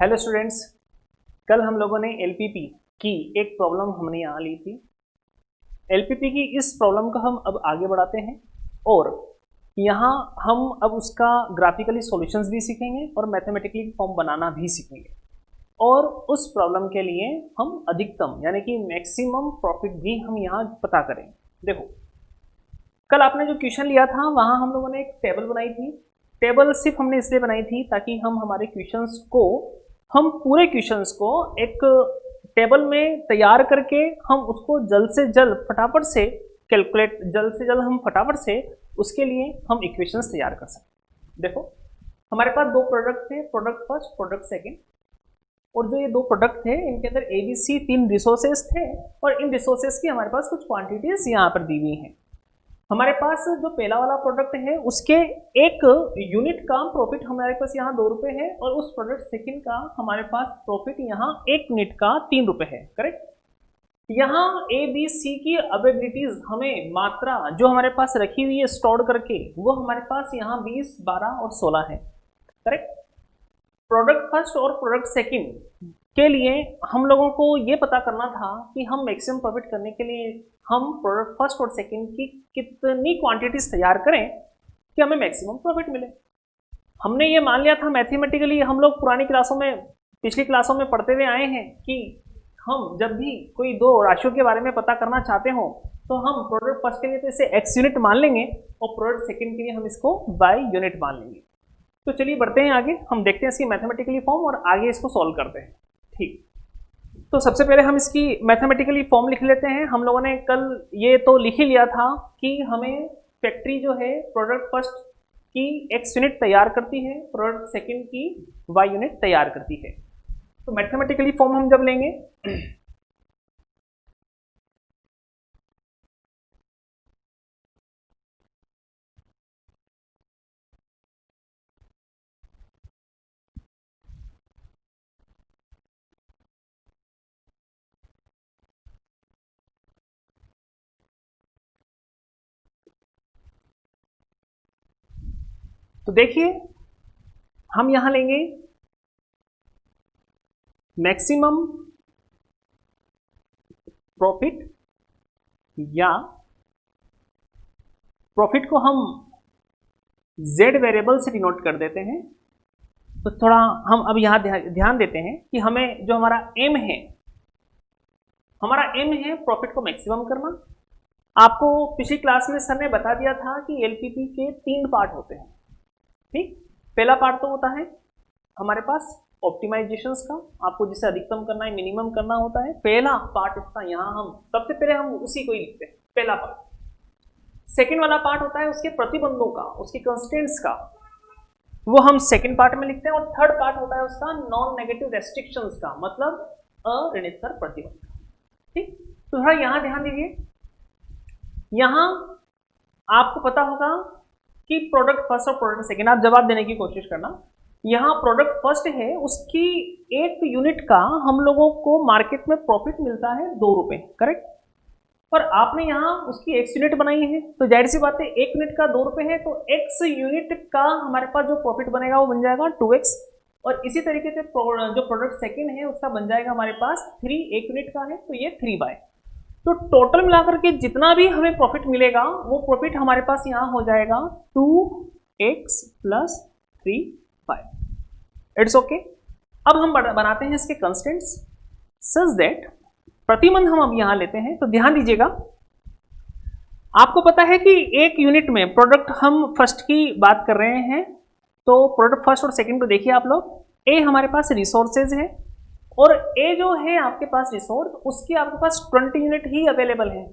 Hello students. कल हम लोगों ने एलपीपी की एक प्रॉब्लम हमने यहाँ ली थी। एलपीपी की इस प्रॉब्लम को हम अब आगे बढ़ाते हैं और यहाँ हम अब उसका ग्राफिकली सॉल्यूशंस भी सीखेंगे और मैथमेटिकली फॉर्म बनाना भी सीखेंगे और उस प्रॉब्लम के लिए हम अधिकतम यानी कि मैक्सिमम प्रॉफिट भी हम यहाँ पता करें। देखो, कल आपने जो क्वेश्चन लिया था वहाँ हम लोगों ने एक टेबल बनाई थी। टेबल सिर्फ हमने इसलिए बनाई थी ताकि हम हमारे क्वेश्चंस को हम पूरे क्वेश्चंस को एक टेबल में तैयार करके हम उसको जल्द से जल्द फटाफट से कैलकुलेट जल्द से जल्द हम फटाफट से उसके लिए हम इक्वेशंस तैयार कर सकते। देखो, हमारे पास दो प्रोडक्ट थे, प्रोडक्ट फर्स्ट प्रोडक्ट सेकंड, और जो ये दो प्रोडक्ट थे इनके अंदर ABC तीन रिसोर्सेज थे और इन रिसोर्सेज की हमारे पास कुछ क्वांटिटीज यहाँ पर दी हुई हैं। हमारे पास जो पहला वाला प्रोडक्ट है उसके एक यूनिट का प्रॉफिट हमारे पास यहाँ 2 रुपए है और उस प्रोडक्ट सेकंड का हमारे पास प्रॉफिट यहाँ एक यूनिट का 3 रुपए है। करेक्ट। यहाँ ABC की अवेबिलिटीज हमें मात्रा जो हमारे पास रखी हुई है स्टोर करके वो हमारे पास यहाँ 20, 12 और 16 है। करेक्ट। प्रोडक्ट फर्स्ट और प्रोडक्ट सेकंड के लिए हम लोगों को ये पता करना था कि हम मैक्सिमम प्रॉफिट करने के लिए हम प्रोडक्ट फर्स्ट और सेकंड की कितनी क्वांटिटीज तैयार करें कि हमें मैक्सिमम प्रॉफिट मिले। हमने ये मान लिया था मैथमेटिकली, हम लोग पुरानी क्लासों में पिछली क्लासों में पढ़ते हुए आए हैं कि हम जब भी कोई दो राशियों के बारे में पता करना चाहते हो तो हम प्रोडक्ट फर्स्ट के लिए तो इसे x यूनिट मान लेंगे और प्रोडक्ट सेकंड के लिए हम इसको y यूनिट मान लेंगे। तो चलिए बढ़ते हैं आगे, हम देखते हैं इसकी मैथमेटिकली फॉर्म और आगे इसको सॉल्व करते हैं। ठीक, तो सबसे पहले हम इसकी मैथमेटिकली फॉर्म लिख लेते हैं। हम लोगों ने कल ये तो लिख ही लिया था कि हमें फैक्ट्री जो है प्रोडक्ट फर्स्ट की x यूनिट तैयार करती है, प्रोडक्ट सेकंड की y यूनिट तैयार करती है। तो मैथमेटिकली फॉर्म हम जब लेंगे तो देखिए, हम यहां लेंगे मैक्सिमम प्रॉफिट या प्रॉफिट को हम z वेरिएबल से डिनोट कर देते हैं। तो थोड़ा हम अब यहां ध्यान देते हैं कि हमें जो हमारा एम है प्रॉफिट को मैक्सिमम करना। आपको पिछली क्लास में सर ने बता दिया था कि एलपीपी के 3 पार्ट होते हैं। ठीक, पहला पार्ट तो होता है हमारे पास ऑप्टिमाइजेशंस का, आपको जिसे अधिकतम करना है मिनिमम करना होता है। पहला पार्ट इसका यहाँ हम सबसे पहले हम उसी को ही लिखते हैं, पहला पार्ट। सेकंड वाला पार्ट होता है उसके प्रतिबंधों का, उसकी कंस्ट्रेंट्स का, वो हम सेकंड पार्ट में लिखते हैं। और थर्ड पार्ट होता है उसका नॉन नेगेटिव रेस्ट्रिक्शंस का, मतलब अऋणोत्तर प्रतिबंध। ठीक, तो थोड़ा यहाँ ध्यान दीजिए। यहाँ आपको पता होगा कि प्रोडक्ट फर्स्ट और प्रोडक्ट सेकंड, आप जवाब देने की कोशिश करना। यहाँ प्रोडक्ट फर्स्ट है, उसकी एक यूनिट का हम लोगों को मार्केट में प्रॉफिट मिलता है 2 रुपए। करेक्ट। पर आपने यहाँ उसकी x यूनिट बनाई है तो जाहिर सी बात है एक यूनिट का 2 रुपए है, तो x यूनिट का हमारे पास जो प्रॉफिट बनेगा वो बन जाएगा 2x। और इसी तरीके से जो प्रोडक्ट सेकंड है उसका बन जाएगा हमारे पास 3, एक यूनिट का है तो ये 3y। तो टोटल मिलाकर के जितना भी हमें प्रॉफिट मिलेगा वो प्रॉफिट हमारे पास यहाँ हो जाएगा 2x + 3y। It's okay. अब हम बनाते हैं इसके कंस्टेंट्स सच दैट प्रतिबंध हम अब यहां लेते हैं। तो ध्यान दीजिएगा, आपको पता है कि एक यूनिट में प्रोडक्ट हम फर्स्ट की बात कर रहे हैं, तो प्रोडक्ट फर्स्ट और सेकंड को देखिए आप लोग। ए हमारे पास रिसोर्सेज है और ए जो है आपके पास रिसोर्स, उसकी आपके पास 20 यूनिट ही अवेलेबल है।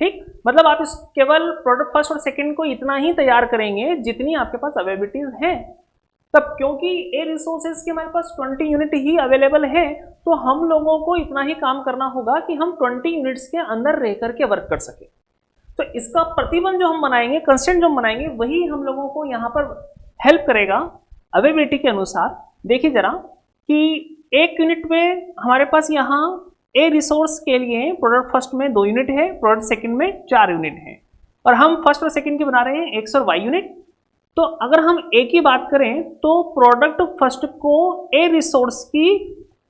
ठीक, मतलब आप इस केवल प्रोडक्ट फर्स्ट और सेकंड को इतना ही तैयार करेंगे जितनी आपके पास अवेलेबिलिटीज है। तब क्योंकि ए रिसोर्सेज के हमारे पास 20 यूनिट ही अवेलेबल है तो हम लोगों को इतना ही काम करना होगा कि हम 20 यूनिट्स के अंदर रह करके वर्क कर सके। तो इसका प्रतिबंध जो हम बनाएंगे, कंस्टेंट जो हम बनाएंगे, वही हम लोगों को यहाँ पर हेल्प करेगा अवेलेबिलिटी के अनुसार। देखिए जरा कि एक यूनिट में हमारे पास यहाँ ए रिसोर्स के लिए प्रोडक्ट फर्स्ट में 2 यूनिट है, प्रोडक्ट सेकंड में 4 यूनिट है, और हम फर्स्ट और सेकंड की बना रहे हैं x और y यूनिट। तो अगर हम ए की बात करें तो प्रोडक्ट फर्स्ट को ए रिसोर्स की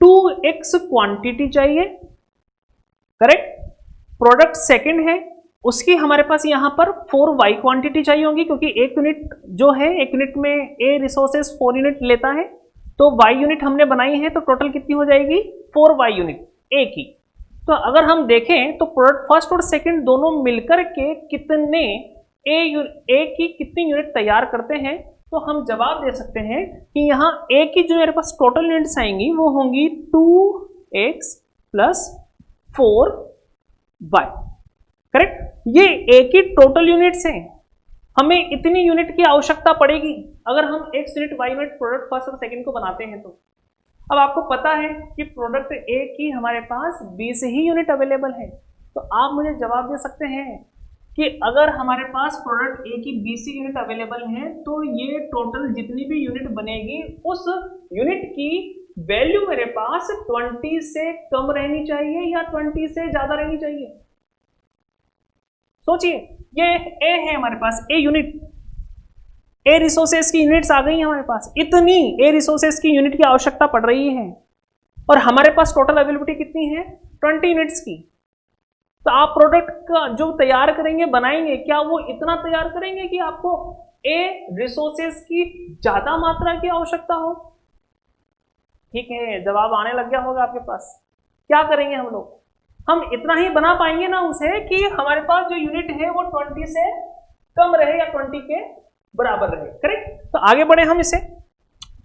2x क्वांटिटी चाहिए, करेक्ट। प्रोडक्ट सेकंड है, उसकी हमारे पास यहां पर 4y क्वांटिटी चाहिए होगी, क्योंकि एक यूनिट जो है, एक यूनिट में ए रिसोर्सेस 4 यूनिट लेता है, तो y यूनिट हमने बनाई है, तो टोटल कितनी हो जाएगी 4y यूनिट ए की। तो अगर हम देखें तो प्रोडक्ट फर्स्ट और सेकंड दोनों मिलकर के कितने ए की कितनी यूनिट तैयार करते हैं, तो हम जवाब दे सकते हैं कि यहाँ ए की जो मेरे पास टोटल यूनिट्स आएंगी वो होंगी 2x प्लस 4y, करेक्ट। ये ए की टोटल यूनिट्स हैं, हमें इतनी यूनिट की आवश्यकता पड़ेगी अगर हम x unit y unit product first और सेकंड को बनाते हैं। तो अब आपको पता है कि प्रोडक्ट ए की हमारे पास 20 ही यूनिट अवेलेबल है, तो आप मुझे जवाब दे सकते हैं कि अगर हमारे पास प्रोडक्ट ए की 20 यूनिट अवेलेबल है तो ये टोटल जितनी भी यूनिट बनेगी उस यूनिट की वैल्यू मेरे पास 20 से कम रहनी चाहिए या 20 से ज्यादा रहनी चाहिए। सोचिए, ये ए है हमारे पास, ए यूनिट, ए रिसोर्सेस की यूनिट्स आ गई है हमारे पास, इतनी ए रिसोर्सेस की यूनिट की आवश्यकता पड़ रही है और हमारे पास टोटल अवेलेबिलिटी कितनी है 20 यूनिट्स की। तो आप प्रोडक्ट का जो तैयार करेंगे, बनाएंगे, क्या वो इतना तैयार करेंगे कि आपको ए रिसोर्सेस की ज्यादा मात्रा की आवश्यकता हो? ठीक है, जवाब आने लग गया होगा आपके पास। क्या करेंगे हम लोग, हम इतना ही बना पाएंगे ना उसे कि हमारे पास जो यूनिट है वो 20 से कम रहे या 20 के बराबर रहे, करेक्ट। तो आगे बढ़े हम इसे,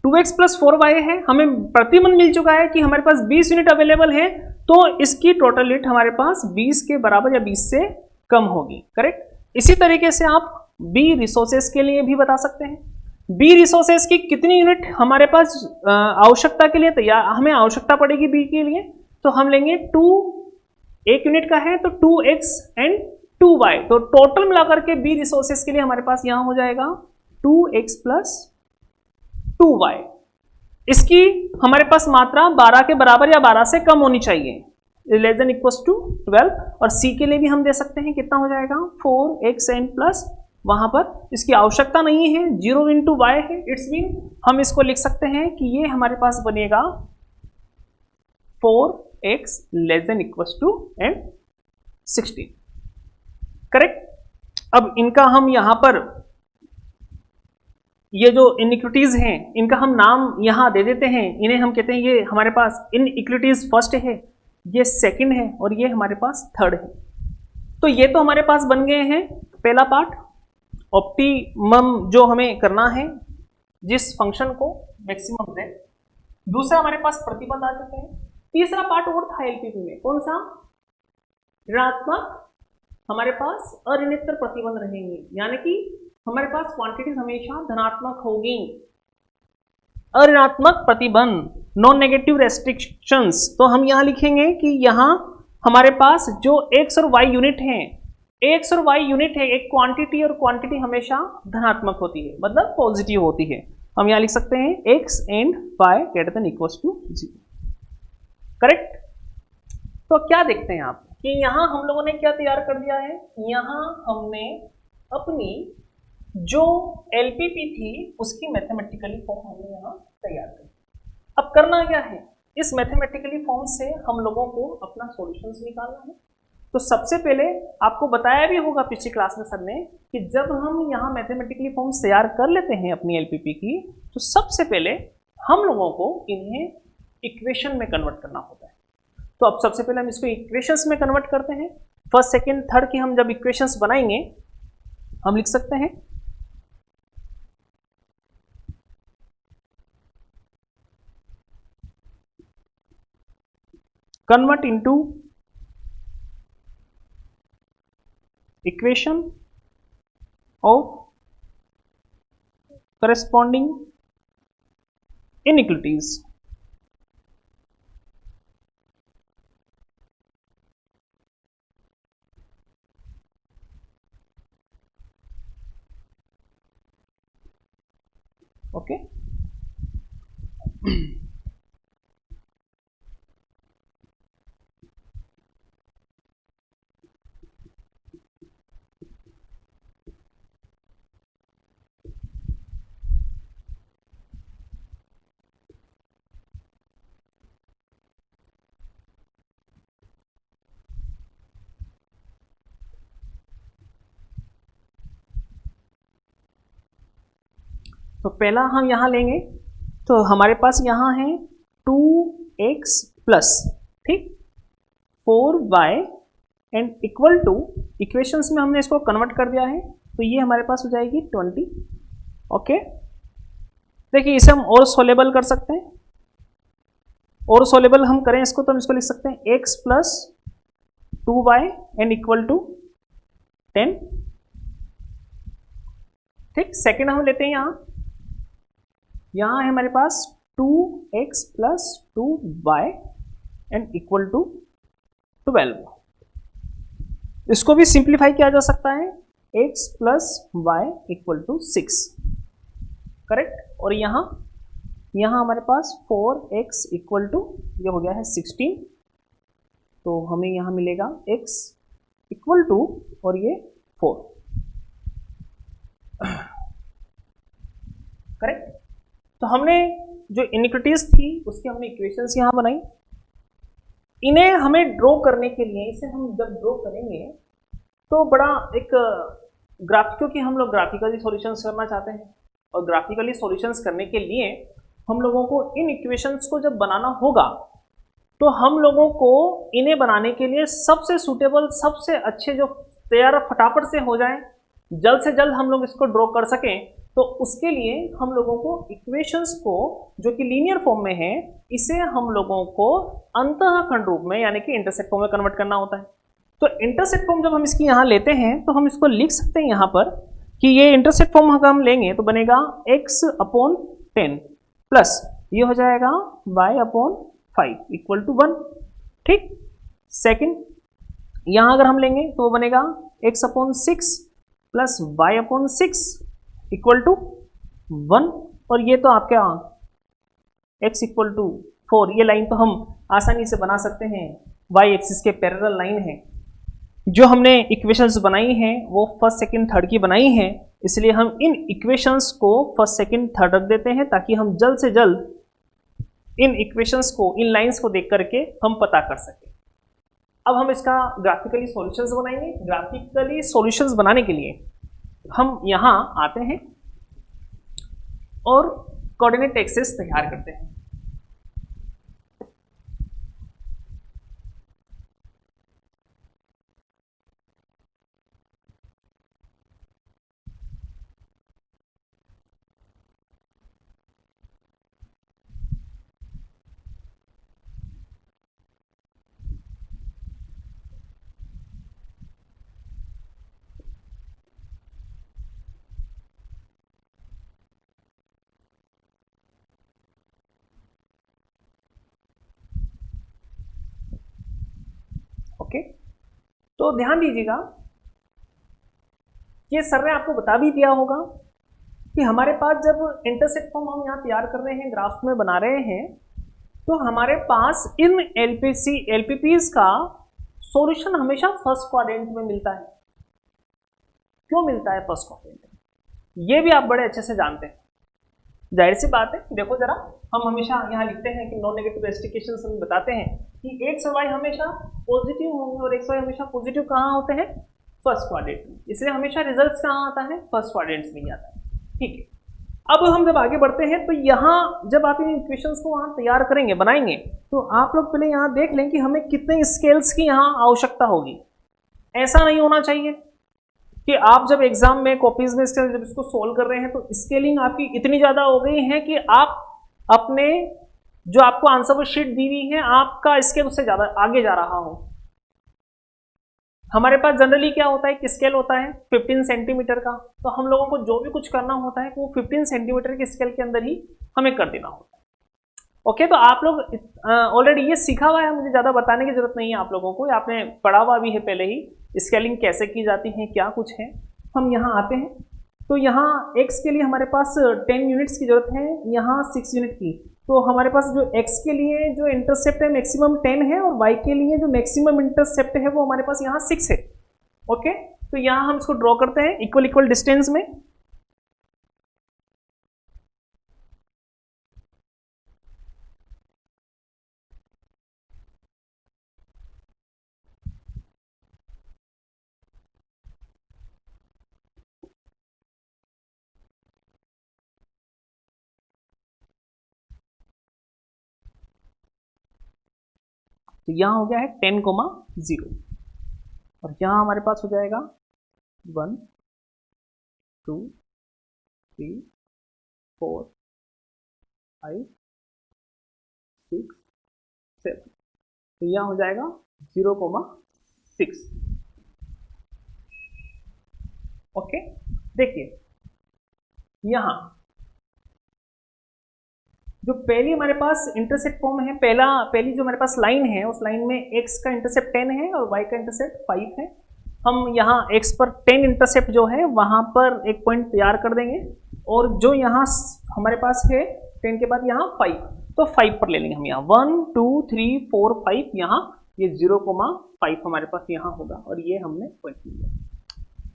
2x प्लस 4y है, हमें प्रतिबंध मिल चुका है कि हमारे पास 20 यूनिट अवेलेबल है, तो इसकी टोटल यूनिट हमारे पास 20 के बराबर या 20 से कम होगी, करेक्ट। इसी तरीके से आप b रिसोर्सेस के लिए भी बता सकते हैं, b रिसोर्सेस की कितनी यूनिट हमारे पास आवश्यकता के लिए तैयार, हमें आवश्यकता पड़ेगी b के लिए, तो हम लेंगे 2, एक यूनिट का है तो 2x एंड 2y, तो टोटल मिलाकर के b रिसोर्सेस के लिए हमारे पास यहां हो जाएगा 2x प्लस 2y। इसकी हमारे पास मात्रा 12 के बराबर या 12 से कम होनी चाहिए, लेस देन इक्वल्स टू 12। और c के लिए भी हम दे सकते हैं, कितना हो जाएगा 4x एंड प्लस, वहां पर इसकी आवश्यकता नहीं है, 0 इंटू y है, इट्स मीन हम इसको लिख सकते हैं कि ये हमारे पास बनेगा 4x less than equals to and 16, correct. अब इनका हम यहां पर ये जो इनइक्विटीज हैं इनका हम नाम यहां दे देते हैं, इन्हें हम कहते हैं, ये हमारे पास इनइक्विटीज फर्स्ट है, ये सेकंड है और ये हमारे पास थर्ड है। तो ये तो हमारे पास बन गए हैं पहला पार्ट, ऑप्टिमम जो हमें करना है जिस फंक्शन को मैक्सिमम से। दूसरा हमारे पास प्रतिबंध आ चुके हैं। तीसरा पार्ट और था एलपीपी में, कौन सा, ऋणात्मक, हमारे पास अऋणोत्तर प्रतिबंध रहेंगे, यानी कि हमारे पास क्वांटिटीज हमेशा धनात्मक होगी। अऋणात्मक प्रतिबंध, नॉन नेगेटिव रेस्ट्रिक्शंस, तो हम यहां लिखेंगे कि यहां हमारे पास जो एक्स और वाई यूनिट है, एक्स और वाई यूनिट है एक क्वांटिटी, और क्वांटिटी हमेशा धनात्मक होती है, मतलब पॉजिटिव होती है। हम यहां लिख सकते हैं x and y greater than equals to 0, correct. तो क्या देखते हैं आप कि यहां हम लोगों ने क्या तैयार कर दिया है, यहां हमने अपनी जो एलपीपी थी उसकी मैथमेटिकली फॉर्म हमने यहां तैयार कर। अब करना क्या है, इस मैथमेटिकली फॉर्म से हम लोगों को अपना सॉल्यूशंस निकालना है। तो सबसे पहले आपको बताया भी होगा पिछली क्लास में सर ने कि जब हम यहाँ मैथमेटिकली फॉर्म्स तैयार कर लेते हैं अपनी एलपीपी की, तो सबसे पहले हम लोगों को इन्हें इक्वेशन में कन्वर्ट करना होता है। तो अब सबसे पहले हम इसको इक्वेशंस में कन्वर्ट करते हैं। फर्स्ट सेकेंड थर्ड की हम जब इक्वेशंस बनाएंगे हम लिख सकते हैं convert into equation of corresponding inequalities। Okay, तो पहला हम यहाँ लेंगे, तो हमारे पास यहाँ है 2x प्लस, ठीक, 4y and equal to, equations में हमने इसको कन्वर्ट कर दिया है, तो ये हमारे पास हो जाएगी 20। ओके, देखिए इसे हम और सोलेबल कर सकते हैं, और सोलेबल हम करें इसको तो हम इसको लिख सकते हैं x plus 2y and equal to 10, ठीक। सेकेंड हम लेते हैं यहाँ है हमारे पास 2x plus 2y and equal to 12। इसको भी सिंप्लीफाई किया जा सकता है, x plus y equal to 6, correct. और यहाँ हमारे पास 4x इक्वल टू, ये हो गया है 16, तो हमें यहाँ मिलेगा x इक्वल टू और ये 4, करेक्ट। तो हमने जो इनइक्विटीज थी उसकी हमने इक्वेशंस यहाँ बनाई। इन्हें हमें ड्रॉ करने के लिए, इसे हम जब ड्रॉ करेंगे तो बड़ा एक ग्राफिकों की हम लोग ग्राफिकली सॉल्यूशंस करना चाहते हैं, और ग्राफिकली सॉल्यूशंस करने के लिए हम लोगों को इन इक्वेशंस को जब बनाना होगा, तो हम लोगों को इन्हें बनाने के लिए सबसे सूटेबल, सबसे अच्छे जो तैयार फटाफट से हो जाए, जल्द से जल्द हम लोग इसको ड्रॉ कर सकें, तो उसके लिए हम लोगों को इक्वेशंस को जो कि लीनियर फॉर्म में है, इसे हम लोगों को अंतःखंड रूप में यानी कि इंटरसेक्ट फॉर्म में कन्वर्ट करना होता है। तो इंटरसेक्ट फॉर्म जब हम इसकी यहाँ लेते हैं तो हम इसको लिख सकते हैं यहाँ पर कि ये इंटरसेक्ट फॉर्म अगर हम लेंगे तो बनेगा x अपॉन 10 प्लस ये हो जाएगा y अपॉन 5 इक्वल टू 1, ठीक। सेकेंड यहाँ अगर हम लेंगे तो वो बनेगा x upon 6 plus y upon 6 equal to 1, और ये तो आपका x इक्वल टू 4, ये लाइन तो हम आसानी से बना सकते हैं, y एक्सिस के पैरेलल लाइन है। जो हमने इक्वेशंस बनाई हैं वो फर्स्ट सेकंड थर्ड की बनाई हैं, इसलिए हम इन इक्वेशंस को फर्स्ट सेकंड थर्ड रख देते हैं ताकि हम जल्द से जल्द इन इक्वेशंस को, इन लाइंस को देख करके हम पता कर सकें। अब हम इसका ग्राफिकली सॉल्यूशंस बनाएंगे। ग्राफिकली सॉल्यूशंस बनाने के लिए हम यहाँ आते हैं और कोऑर्डिनेट एक्सिस तैयार करते हैं। ओके, तो ध्यान दीजिएगा, ये सर ने आपको बता भी दिया होगा कि हमारे पास जब इंटरसेक्ट फॉर्म हम यहाँ तैयार कर रहे हैं, ग्राफ में बना रहे हैं, तो हमारे पास इन एलपीपीज का सॉल्यूशन हमेशा फर्स्ट क्वाड्रेंट में मिलता है। क्यों मिलता है फर्स्ट क्वाड्रेंट में, ये भी आप बड़े अच्छे से जानते हैं। जाहिर सी बात है, देखो जरा, हम हमेशा यहाँ लिखते हैं कि नॉन नेगेटिव रेस्ट्रिक्शंस हम बताते हैं कि एक्स और वाई हमेशा पॉजिटिव होंगे, और एक्स वाई हमेशा पॉजिटिव कहाँ होते हैं, फर्स्ट क्वाड्रेंट में, इसलिए हमेशा रिजल्ट्स कहाँ आता है, फर्स्ट क्वाड्रेंट्स में ही आता है, ठीक है। अब हम जब आगे बढ़ते हैं तो यहाँ जब आप इन इक्वेशंस को वहाँ तैयार करेंगे, बनाएंगे, तो आप लोग पहले यहाँ देख लें कि हमें कितने स्केल्स की यहाँ आवश्यकता होगी। ऐसा नहीं होना चाहिए कि आप जब एग्जाम में कॉपीज में जब इसको सोल्व कर रहे हैं तो स्केलिंग आपकी इतनी ज्यादा हो गई है कि आप अपने जो आपको आंसर शीट दी हुई है, आपका स्केल उससे ज्यादा आगे जा रहा हो। हमारे पास जनरली क्या होता है कि स्केल होता है 15 सेंटीमीटर का, तो हम लोगों को जो भी कुछ करना होता है वो 15 सेंटीमीटर के स्केल के अंदर ही हमें कर देना होता है। ओके, तो आप लोग ऑलरेडी ये सीखा हुआ है, मुझे ज़्यादा बताने की जरूरत नहीं है आप लोगों को, आपने पढ़ा हुआ भी है पहले ही, स्केलिंग कैसे की जाती है, क्या कुछ है। हम यहाँ आते हैं तो यहाँ x के लिए हमारे पास 10 यूनिट्स की जरूरत है, यहाँ 6 यूनिट की, तो हमारे पास जो x के लिए जो इंटरसेप्ट है मैक्सिमम 10 है, और y के लिए जो मैक्सिमम इंटरसेप्ट है वो हमारे पास यहाँ 6 है। ओके, तो यहाँ हम इसको ड्रॉ करते हैं इक्वल इक्वल डिस्टेंस में। तो यहाँ हो गया है 10, 0 और यहाँ हमारे पास हो जाएगा 1 2 3 4 5 6 7, तो यहाँ हो जाएगा 0,6। ओके, देखिए यहाँ जो पहली हमारे पास इंटरसेप्ट फॉर्म है, पहली जो हमारे पास लाइन है, उस लाइन में x का इंटरसेप्ट 10 है और y का इंटरसेप्ट 5 है। हम यहाँ x पर 10 इंटरसेप्ट जो है वहां पर एक पॉइंट तैयार कर देंगे और जो यहाँ हमारे पास है 10 के बाद यहाँ 5, तो 5 पर ले लेंगे हम यहाँ 1 2 3 4 5, यहाँ ये 0,5 हमारे पास यहाँ होगा और ये हमने पॉइंट लिया,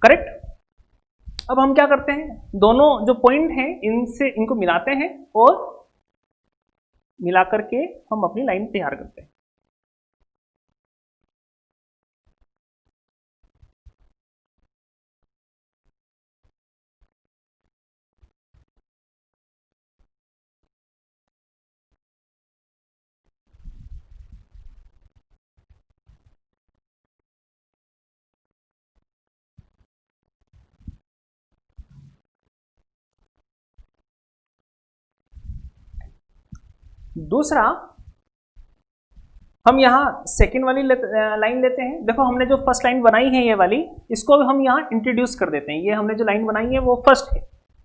करेक्ट। अब हम क्या करते हैं, दोनों जो पॉइंट हैं इनको मिलाते हैं और मिला करके हम अपनी लाइन तैयार करते हैं। दूसरा, हम यहाँ सेकेंड वाली लाइन लेते हैं। देखो हमने जो फर्स्ट लाइन बनाई है ये वाली, इसको हम यहाँ इंट्रोड्यूस कर देते हैं। ये हमने जो लाइन बनाई है वो फर्स्ट है,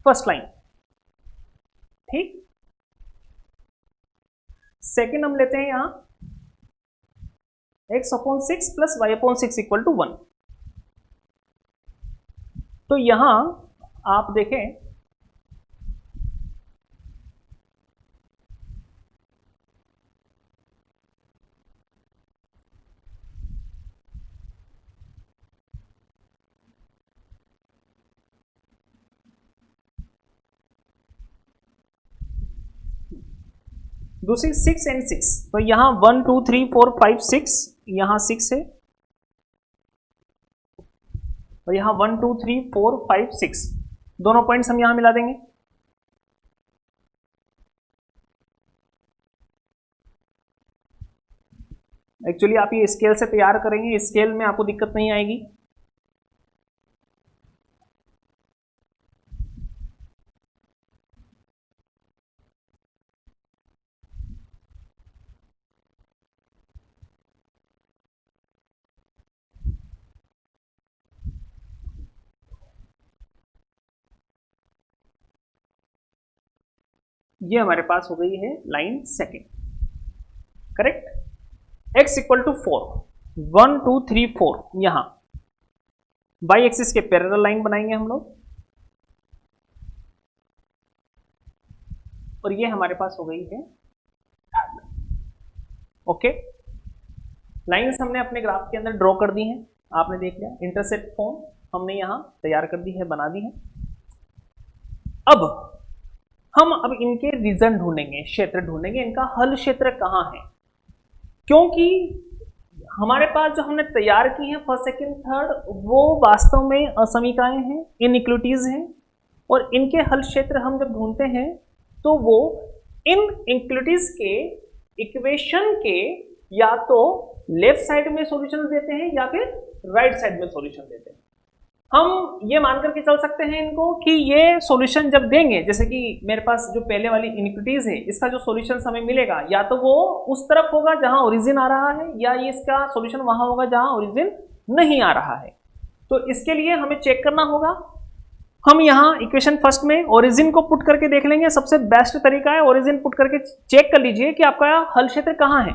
फर्स्ट लाइन, ठीक। सेकेंड हम लेते हैं यहाँ x/6 plus y/6 equal to 1। तो यहाँ आप देखें दूसरी 6 and 6, तो यहाँ 1 2 3 4 5 6, यहाँ 6 है और यहाँ 1 2 3 4 5 6, दोनों पॉइंट्स हम यहाँ मिला देंगे। एक्चुअली आप ये स्केल से तैयार करेंगे, स्केल में आपको दिक्कत नहीं आएगी। ये हमारे पास हो गई है line second, correct. x equal to 4, 1 2 3 4, यहां y एक्सिस के पैरेलल लाइन बनाएंगे हम लोग और ये हमारे पास हो गई है थर्ड लाइन। ओके, लाइंस हमने अपने ग्राफ के अंदर ड्रॉ कर दी हैं, आपने देख लिया। इंटरसेप्ट फॉर्म हमने यहां तैयार कर दी है, बना दी है। अब इनके रीजन ढूंढेंगे, क्षेत्र ढूंढेंगे, इनका हल क्षेत्र कहां है, क्योंकि हमारे पास जो हमने तैयार की है फर्स्ट सेकंड थर्ड, वो वास्तव में असमीकाएं हैं, इनइक्वलिटीज हैं, और इनके हल क्षेत्र हम जब ढूंढते हैं तो वो इन इनइक्वलिटीज के इक्वेशन के या तो लेफ्ट साइड में सॉल्यूशन देते हैं या फिर राइट साइड में सॉल्यूशन देते हैं। हम ये मान करके चल सकते हैं इनको कि ये सॉल्यूशन जब देंगे, जैसे कि मेरे पास जो पहले वाली इनइक्विटीज है, इसका जो सॉल्यूशन हमें मिलेगा या तो वो उस तरफ होगा जहां ओरिजिन आ रहा है, या ये इसका सॉल्यूशन वहां होगा जहां ओरिजिन नहीं आ रहा है। तो इसके लिए हमें चेक करना होगा। हम यहाँ इक्वेशन फर्स्ट में ओरिजिन को पुट करके देख लेंगे, सबसे बेस्ट तरीका है ओरिजिन पुट करके चेक कर लीजिए कि आपका हल क्षेत्र कहाँ है।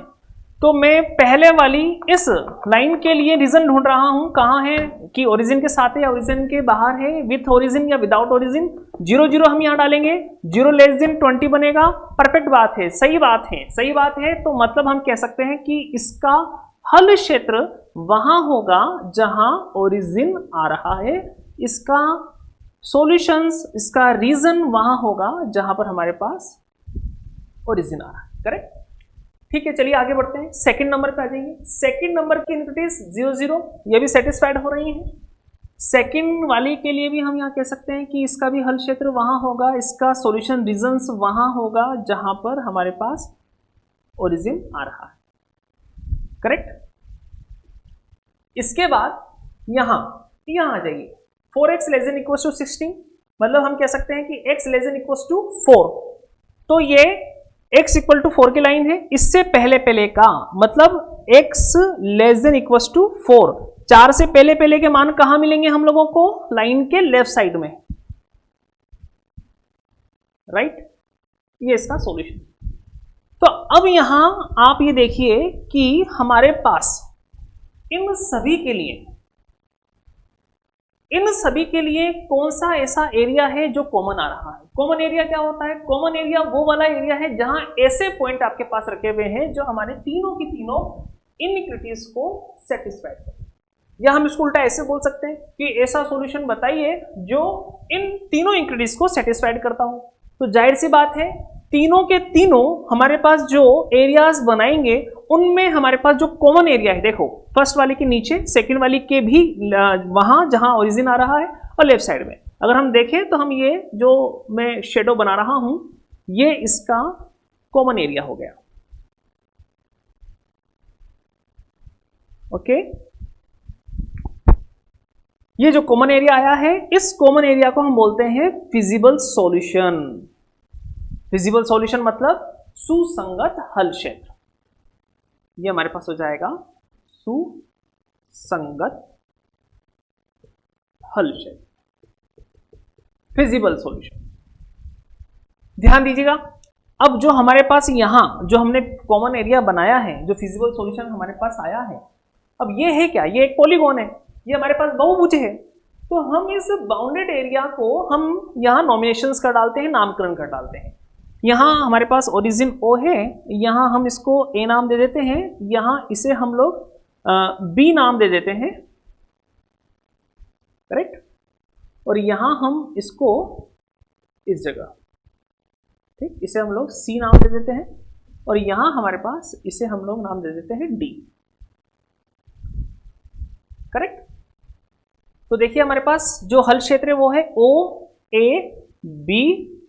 तो मैं पहले वाली इस लाइन के लिए रीजन ढूंढ रहा हूं, कहां है, कि ओरिजिन के साथ है या ओरिजिन के बाहर है, विथ ओरिजिन या विदाउट ओरिजिन। 0 0 हम यहां डालेंगे, 0 लेस देन 20 बनेगा। परफेक्ट बात है, सही बात है, सही बात है। तो मतलब हम कह सकते हैं कि इसका हल क्षेत्र वहां होगा जहां ओरिजिन आ रहा है, इसका सॉल्यूशंस, इसका रीजन वहां होगा जहां पर हमारे पास ओरिजिन आ रहा है, करेक्ट। ठीक है, चलिए आगे बढ़ते हैं, सेकंड नंबर पे आ जाएंगे। सेकंड नंबर की इनइक्वलिटीज 0 0, ये भी सेटिस्फाइड हो रही हैं। सेकंड वाली के लिए भी हम यहाँ कह सकते हैं कि इसका भी हल क्षेत्र वहां होगा, इसका सॉल्यूशन रीजन्स वहां होगा जहां पर हमारे पास ओरिजिन आ रहा है। करेक्ट। इसके बाद यहां आ जाइए 4x less than equal to 16, मतलब हम कह सकते हैं कि x less than equal to 4, तो ये x इक्वल टू 4 की लाइन है। इससे पहले का मतलब x less than equal to 4, 4 से पहले के मान कहां मिलेंगे हम लोगों को? लाइन के लेफ्ट साइड में, राइट। ये इसका सॉल्यूशन। तो अब यहां आप ये देखिए कि हमारे पास इन सभी के लिए कौन सा ऐसा एरिया है जो कॉमन आ रहा है? कॉमन एरिया क्या होता है? कॉमन एरिया वो वाला एरिया है जहां ऐसे पॉइंट आपके पास रखे हुए हैं जो हमारे तीनों की तीनों इनइक्विटीज को सेटिस्फाई करें। या हम इसको उल्टा ऐसे बोल सकते हैं कि ऐसा सॉल्यूशन बताइए जो इन तीनों इनइक्विटीज को सेटिस्फाइड करता हो। तो जाहिर सी बात है तीनों के तीनों हमारे पास जो एरियाज बनाएंगे उनमें हमारे पास जो कॉमन एरिया है, देखो फर्स्ट वाले के नीचे, सेकंड वाली के भी वहां जहां ओरिजिन आ रहा है और लेफ्ट साइड में अगर हम देखें तो हम ये जो मैं शेडो बना रहा हूं ये इसका कॉमन एरिया हो गया। ओके, ये जो कॉमन एरिया आया है इस कॉमन एरिया को हम बोलते हैं फिजिबल सॉल्यूशन। फिजिबल सॉल्यूशन मतलब सुसंगत हल क्षेत्र। ये हमारे पास हो जाएगा सुसंगत हल क्षेत्र, फिजिबल सॉल्यूशन। ध्यान दीजिएगा, अब जो हमारे पास यहां जो हमने कॉमन एरिया बनाया है, जो फिजिबल सॉल्यूशन हमारे पास आया है, अब ये है क्या? ये एक पॉलीगॉन है, ये हमारे पास बहुभुज है। तो हम इस बाउंडेड एरिया को हम यहां नॉमिनेशंस कर डालते हैं, नामकरण कर डालते हैं। यहां हमारे पास ओरिजिन O है, यहां हम इसको A नाम दे देते हैं, यहां इसे हम लोग B नाम दे देते हैं, करेक्ट। और यहां हम इसको इस जगह, ठीक, इसे हम लोग C नाम दे देते हैं और यहां हमारे पास इसे हम लोग नाम दे देते हैं D, करेक्ट। तो देखिए हमारे पास जो हल क्षेत्र है वो है O, A, B,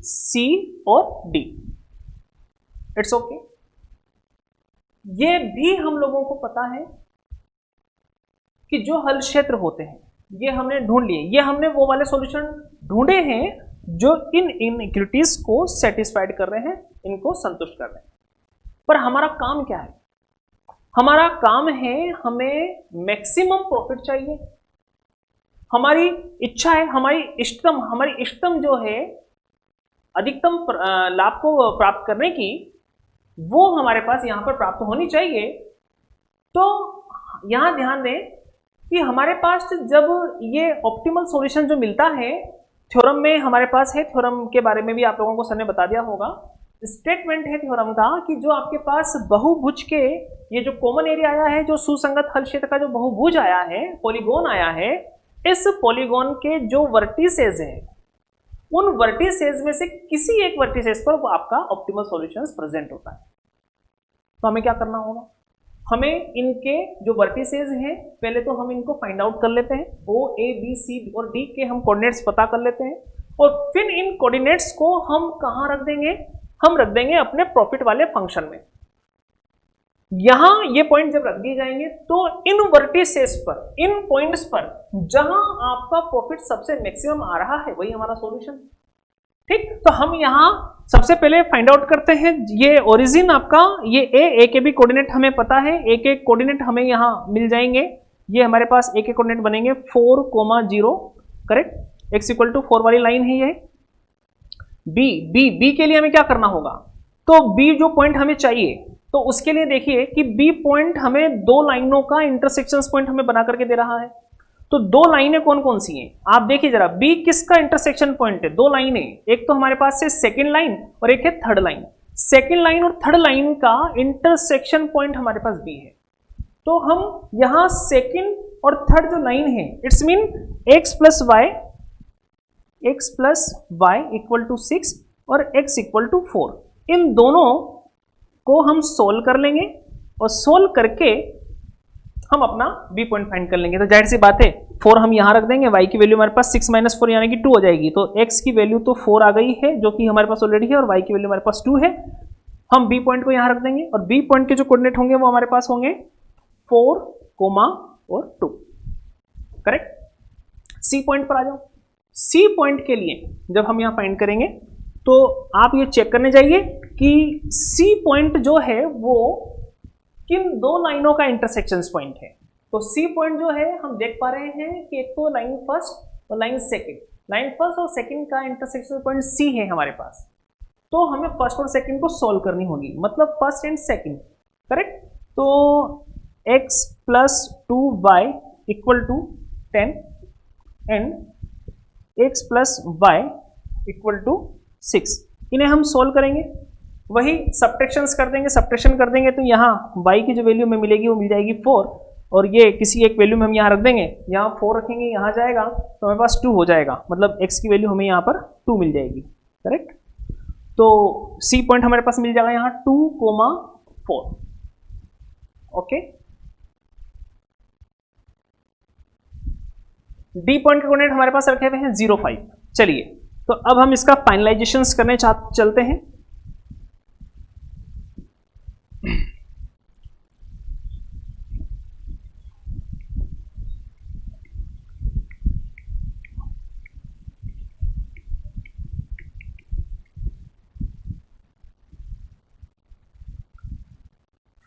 C और D। It's okay. ये भी हम लोगों को पता है कि जो हल क्षेत्र होते हैं ये हमने ढूंढ लिए, ये हमने वो वाले सॉल्यूशन ढूंढे हैं जो इन इनइक्विटीज को सेटिस्फाइड कर रहे हैं, इनको संतुष्ट कर रहे हैं। पर हमारा काम क्या है? हमारा काम है हमें मैक्सिमम प्रॉफिट चाहिए। हमारी इच्छा है, हमारी इष्टतम जो है अधिकतम लाभ को प्राप्त करने की, वो हमारे पास यहां पर प्राप्त होनी चाहिए। तो यहां ध्यान दें कि हमारे पास जब ये ऑप्टिमल सॉल्यूशन जो मिलता है, थ्योरम में हमारे पास है, थ्योरम के बारे में भी आप लोगों को सर ने बता दिया होगा, स्टेटमेंट है थ्योरम का कि जो आपके पास बहुभुज के ये जो कॉमन एरिया आया है, जो सुसंगत हल क्षेत्र का जो बहुभुज आया है, पॉलीगॉन आया है, इस पॉलीगॉन के जो वर्टिसेस हैं उन वर्टिसेस में से किसी एक वर्टिसेस पर वो आपका ऑप्टिमल सॉल्यूशंस प्रेजेंट होता है। तो हमें क्या करना होगा? हमें इनके जो वर्टिसेस हैं पहले तो हम इनको फाइंड आउट कर लेते हैं, O, A, B, C और D के हम कोऑर्डिनेट्स पता कर लेते हैं और फिर इन कोऑर्डिनेट्स को हम कहां रख देंगे? हम रख देंगे अपने प्रॉफिट वाले फंक्शन में। यहां ये पॉइंट जब रख दिए जाएंगे तो इन वर्टिसेस पर, इन पॉइंट्स पर जहां आपका प्रॉफिट सबसे मैक्सिमम आ रहा है वही हमारा सॉल्यूशन, ठीक। तो हम यहां सबसे पहले फाइंड आउट करते हैं ये ओरिजिन आपका, ये ए के भी कोऑर्डिनेट हमें पता है, ए के कोऑर्डिनेट हमें यहां मिल जाएंगे। ये हमारे पास ए के कोऑर्डिनेट बनेंगे 4,0, करेक्ट। x इक्वल टू 4 वाली लाइन है ये। बी के लिए हमें क्या करना होगा? तो बी जो पॉइंट हमें चाहिए, तो उसके लिए देखिए कि बी पॉइंट हमें दो लाइनों का इंटरसेक्शन पॉइंट हमें बना करके दे रहा है। तो दो लाइनें कौन कौन सी हैं आप देखिए जरा, बी किसका इंटरसेक्शन पॉइंट है? दो लाइनें, एक तो हमारे पास है सेकंड लाइन और एक है थर्ड लाइन। सेकंड लाइन और थर्ड लाइन का इंटरसेक्शन पॉइंट हमारे पास बी है। तो हम यहां सेकंड और थर्ड जो लाइन है, it's mean x plus y equal to 6 और x इक्वल टू 4, इन दोनों को हम सोल्व कर लेंगे और सोल्व करके हम अपना बी पॉइंट फाइंड कर लेंगे। तो जाहिर सी बात है 4 हम यहां रख देंगे, y की वैल्यू हमारे पास 6 माइनस 4 यानी कि 2 हो जाएगी। तो x की वैल्यू तो 4 आ गई है जो कि हमारे पास ऑलरेडी है और y की वैल्यू हमारे पास 2 है। हम बी पॉइंट को यहां रख देंगे और बी पॉइंट के जो कोऑर्डिनेट होंगे वो हमारे पास होंगे 4, और 2। करेक्ट। सी पॉइंट पर आ जाओ। सी पॉइंट के लिए जब हम यहां फाइंड करेंगे तो आप ये चेक करने जाइए कि सी पॉइंट जो है वो किन दो लाइनों का इंटरसेक्शन पॉइंट है। तो सी पॉइंट जो है हम देख पा रहे हैं कि एक तो लाइन फर्स्ट और लाइन सेकंड, लाइन फर्स्ट और सेकंड का इंटरसेक्शन पॉइंट सी है हमारे पास। तो हमें फर्स्ट और सेकंड को सॉल्व करनी होगी, मतलब फर्स्ट एंड सेकंड। करेक्ट। तो x + 2y = 10 and x + y = 6। इन्हें हम सॉल्व करेंगे, वही सब्ट्रैक्शंस कर देंगे, सब्ट्रैक्शन कर देंगे तो यहाँ y की जो वैल्यू हमें मिलेगी वो मिल जाएगी 4, और ये किसी एक वैल्यू में हम यहाँ रख देंगे, यहाँ 4 रखेंगे, यहाँ जाएगा तो हमारे पास 2 हो जाएगा, मतलब x की वैल्यू हमें यहाँ पर 2 मिल जाएगी। करेक्ट। तो सी पॉइंट हमारे पास मिल जाएगा यहाँ 2, 4। ओके। डी पॉइंट के कोऑर्डिनेट हमारे पास रखे हुए हैं 0, 5। चलिए तो अब हम इसका फाइनलाइजेशन करने चलते हैं।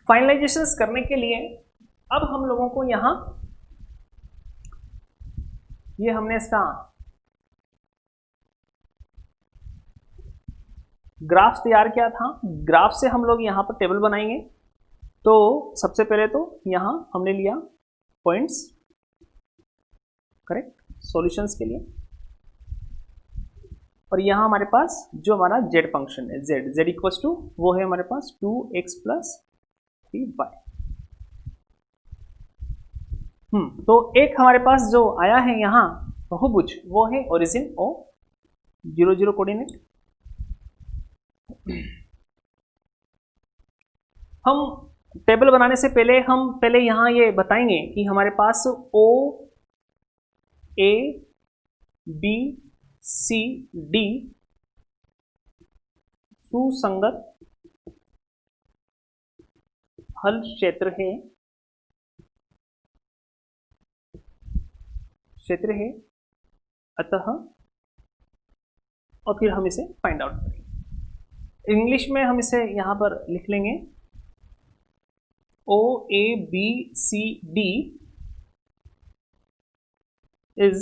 फाइनलाइजेशन करने के लिए अब हम लोगों को यहां ये हमने इसका ग्राफ तैयार किया था। ग्राफ से हम लोग यहां पर टेबल बनाएंगे। तो सबसे पहले तो यहां हमने लिया पॉइंट्स, करेक्ट, सॉल्यूशंस के लिए, और यहां हमारे पास जो हमारा z फंक्शन है z = वो है हमारे पास 2x + 3y। तो एक हमारे पास जो आया है यहां बहुभुज, वो है ओरिजिन ओ 0, 0 कोऑर्डिनेट। हम टेबल बनाने से पहले हम पहले यहां ये बताएंगे कि हमारे पास ओ, ए, बी, सी, डी सुसंगत हल क्षेत्र है, अतः, और फिर हम इसे फाइंड आउट करेंगे। इंग्लिश में हम इसे यहां पर लिख लेंगे O, A, B, C, D is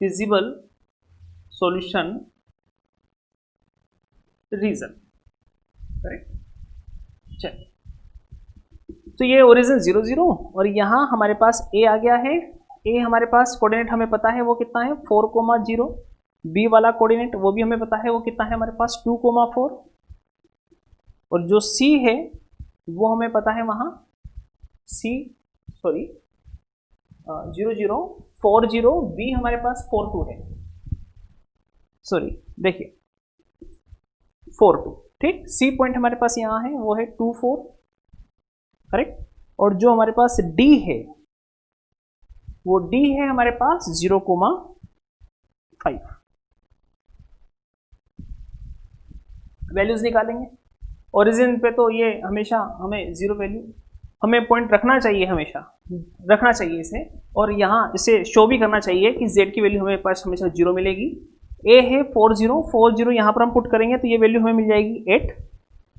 feasible solution region. Correct. चलिए तो ये ओरिजिन 0, 0 और यहाँ हमारे पास ए आ गया है। ए हमारे पास कोऑर्डिनेट हमें पता है वो कितना है 4, 0। बी वाला कोऑर्डिनेट वो भी हमें पता है वो कितना है हमारे पास 2, 4। और जो सी है वो हमें पता है वहाँ 0, 0, 4, 0। बी हमारे पास 4, 2 है, सॉरी देखिए 4, 2। ठीक। सी पॉइंट हमारे पास यहाँ है वो है 2, 4। करेक्ट। और जो हमारे पास डी है वो डी है हमारे पास 0, 5। वैल्यूज निकालेंगे। ओरिजिन पे तो ये हमेशा हमें 0 वैल्यू, हमें पॉइंट रखना चाहिए, हमेशा रखना चाहिए इसे, और यहाँ इसे शो भी करना चाहिए कि z की वैल्यू हमें पास हमेशा 0 मिलेगी। a है 4, 0, 4, 0 यहाँ पर हम पुट करेंगे तो ये वैल्यू हमें मिल जाएगी 8।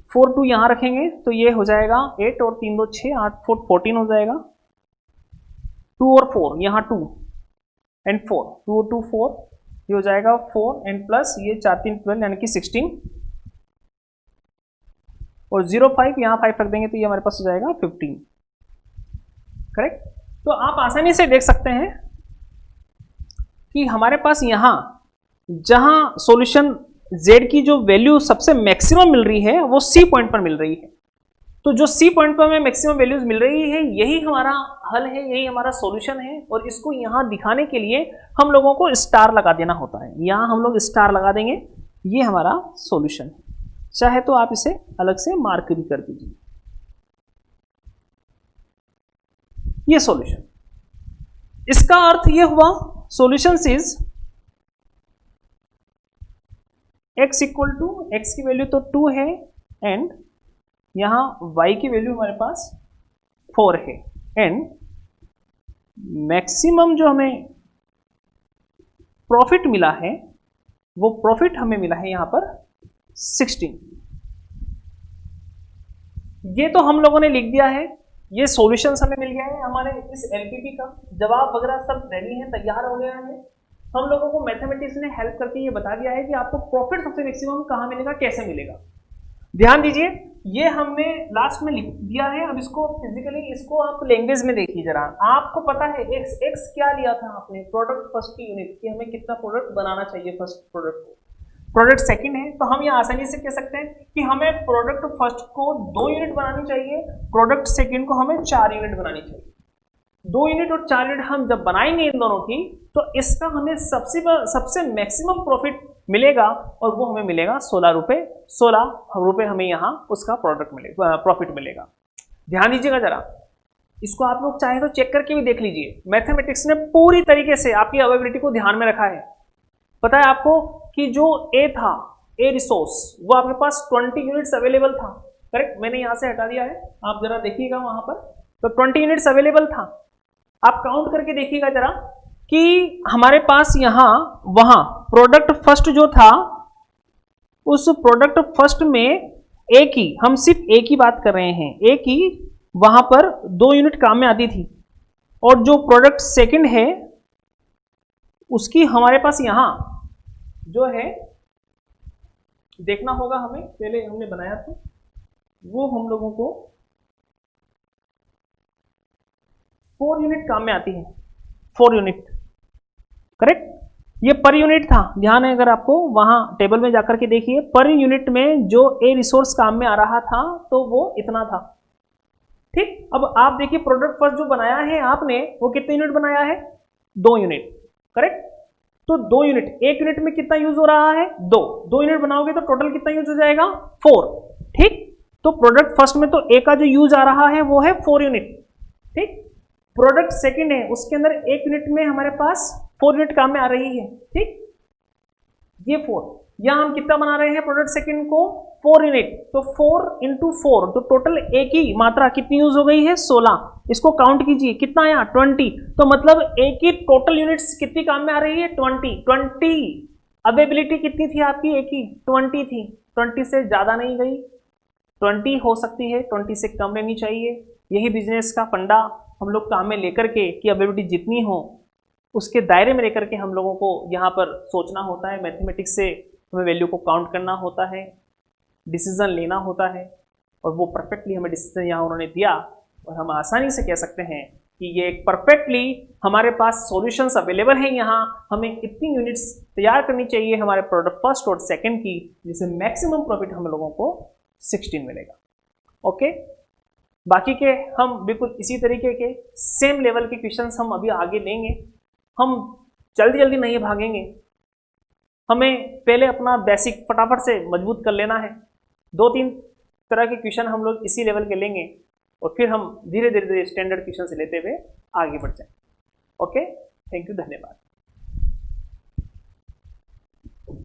4, 2 यहाँ रखेंगे तो ये हो जाएगा 8 और 3, 2, 6, 8, 4, 14 हो जाएगा। 2 और 4 यहाँ 2 एंड 4, 2 और 2 4, ये हो जाएगा 4 एंड प्लस ये 4, 3, 12 यानी कि 16, और 0, 5 यहाँ 5 रख देंगे तो ये हमारे पास हो जाएगा 15। करेक्ट। तो आप आसानी से देख सकते हैं कि हमारे पास यहाँ जहां सॉल्यूशन z की जो वैल्यू सबसे मैक्सिमम मिल रही है वो सी पॉइंट पर मिल रही है। तो जो सी पॉइंट पर हमें मैक्सिमम वैल्यूज मिल रही है यही हमारा हल है, यही हमारा सॉल्यूशन है, और इसको यहाँ दिखाने के लिए हम लोगों को स्टार लगा देना होता है। यहाँ हम लोग स्टार लगा देंगे, ये हमारा सॉल्यूशन है। चाहे तो आप इसे अलग से मार्क भी कर दीजिए। ये सॉल्यूशन, इसका अर्थ ये हुआ सॉल्यूशन इज x = x की वैल्यू तो 2 है एंड यहाँ y की वैल्यू हमारे पास 4 है एंड मैक्सिमम जो हमें प्रॉफिट मिला है वो प्रॉफिट हमें मिला है यहाँ पर 16। ये तो हम लोगों ने लिख दिया है, ये सॉल्यूशंस हमें मिल गया है, हमारे इस एलपीपी का जवाब वगैरह सब रेडी है, तैयार हो गया है। हम लोगों को मैथमेटिक्स ने हेल्प करके ये बता दिया है कि आपको प्रॉफिट सबसे मैक्सिमम कहाँ मिलेगा, कैसे मिलेगा। ध्यान दीजिए, ये हमने लास्ट में लिख दिया है। अब इसको फिजिकली इसको आप लैंग्वेज में देखिए जरा। आपको पता है एक्स क्या लिया था आपने, प्रोडक्ट फर्स्ट की यूनिट कि हमें कितना प्रोडक्ट बनाना चाहिए फर्स्ट प्रोडक्ट को, प्रोडक्ट सेकंड है, तो हम ये आसानी से कह सकते हैं कि हमें प्रोडक्ट फर्स्ट को 2 यूनिट बनानी चाहिए, प्रोडक्ट सेकंड को हमें 4 यूनिट बनानी चाहिए। 2 यूनिट और 4 यूनिट हम जब बनाएंगे इन दोनों की, तो इसका हमें सबसे मैक्सिमम प्रॉफिट मिलेगा और वो हमें मिलेगा 16 रुपए हमें यहाँ उसका प्रोडक्ट मिलेगा, प्रॉफिट मिलेगा। ध्यान दीजिएगा जरा, इसको आप लोग चाहे तो चेक करके भी देख लीजिए। मैथमेटिक्स ने पूरी तरीके से आपकी अवेबिलिटी को ध्यान में रखा है। पता है आपको कि जो ए था, ए रिसोर्स, वो आपके पास 20 यूनिट्स अवेलेबल था, करेक्ट। मैंने यहां से हटा दिया है, आप जरा देखिएगा वहां पर, तो 20 यूनिट्स अवेलेबल था। आप काउंट करके देखिएगा जरा कि हमारे पास यहां वहां प्रोडक्ट फर्स्ट जो था, उस प्रोडक्ट फर्स्ट में एक ही, हम सिर्फ एक ही बात कर रहे हैं, एक ही वहां पर 2 यूनिट काम में आती थी, और जो प्रोडक्ट सेकंड है उसकी हमारे पास यहां जो है देखना होगा हमें, पहले हमने बनाया था वो हम लोगों को 4 यूनिट काम में आती है, 4 यूनिट, करेक्ट। ये पर यूनिट था, ध्यान है अगर आपको, वहां टेबल में जाकर के देखिए, पर यूनिट में जो ए रिसोर्स काम में आ रहा था तो वो इतना था, ठीक। अब आप देखिए प्रोडक्ट फर्स्ट जो बनाया है आपने, वो कितने यूनिट बनाया है, 2 यूनिट, करेक्ट। तो 2 यूनिट, एक यूनिट में कितना यूज हो रहा है, 2 यूनिट बनाओगे तो टोटल कितना यूज हो जाएगा, 4, ठीक। तो प्रोडक्ट फर्स्ट में तो ए का जो यूज आ रहा है वो है 4 यूनिट, ठीक। प्रोडक्ट सेकंड है, उसके अंदर एक यूनिट में हमारे पास 4 यूनिट काम में आ रही है, ठीक। ये 4, यहां हम कितना बना रहे हैं प्रोडक्ट सेकंड को, 4 यूनिट, तो 4 × 4, तो टोटल एक ही मात्रा कितनी यूज हो गई है, 16। इसको काउंट कीजिए कितना आया, 20, तो मतलब एक ही टोटल यूनिट्स कितनी काम में आ रही है, 20। अवेबिलिटी कितनी थी आपकी, एक ही 20 थी, 20 से ज्यादा नहीं गई, 20 हो सकती है, 20 से कम रहनी चाहिए। यही बिजनेस का फंडा हम लोग काम में लेकर के कि अवेबिलिटी जितनी हो उसके दायरे में लेकर के हम लोगों को यहाँ पर सोचना होता है। मैथमेटिक्स से हमें वैल्यू को काउंट करना होता है, डिसीजन लेना होता है, और वो परफेक्टली हमें डिसीजन यहाँ उन्होंने दिया, और हम आसानी से कह सकते हैं कि ये एक परफेक्टली हमारे पास सॉल्यूशंस अवेलेबल हैं। यहाँ हमें इतनी यूनिट्स तैयार करनी चाहिए हमारे प्रोडक्ट फर्स्ट और सेकंड की, जिससे मैक्सिमम प्रॉफिट हम लोगों को 16 मिलेगा। ओके, बाकी के हम बिल्कुल इसी तरीके के सेम लेवल के क्वेश्चंस हम अभी आगे लेंगे। हम जल्दी जल्दी नहीं भागेंगे, हमें पहले अपना बेसिक फटाफट से मजबूत कर लेना है। 2-3 तरह के क्वेश्चन हम लोग इसी लेवल के लेंगे, और फिर हम धीरे धीरे स्टैंडर्ड क्वेश्चन से लेते हुए आगे बढ़ जाएंगे। ओके, थैंक यू, धन्यवाद।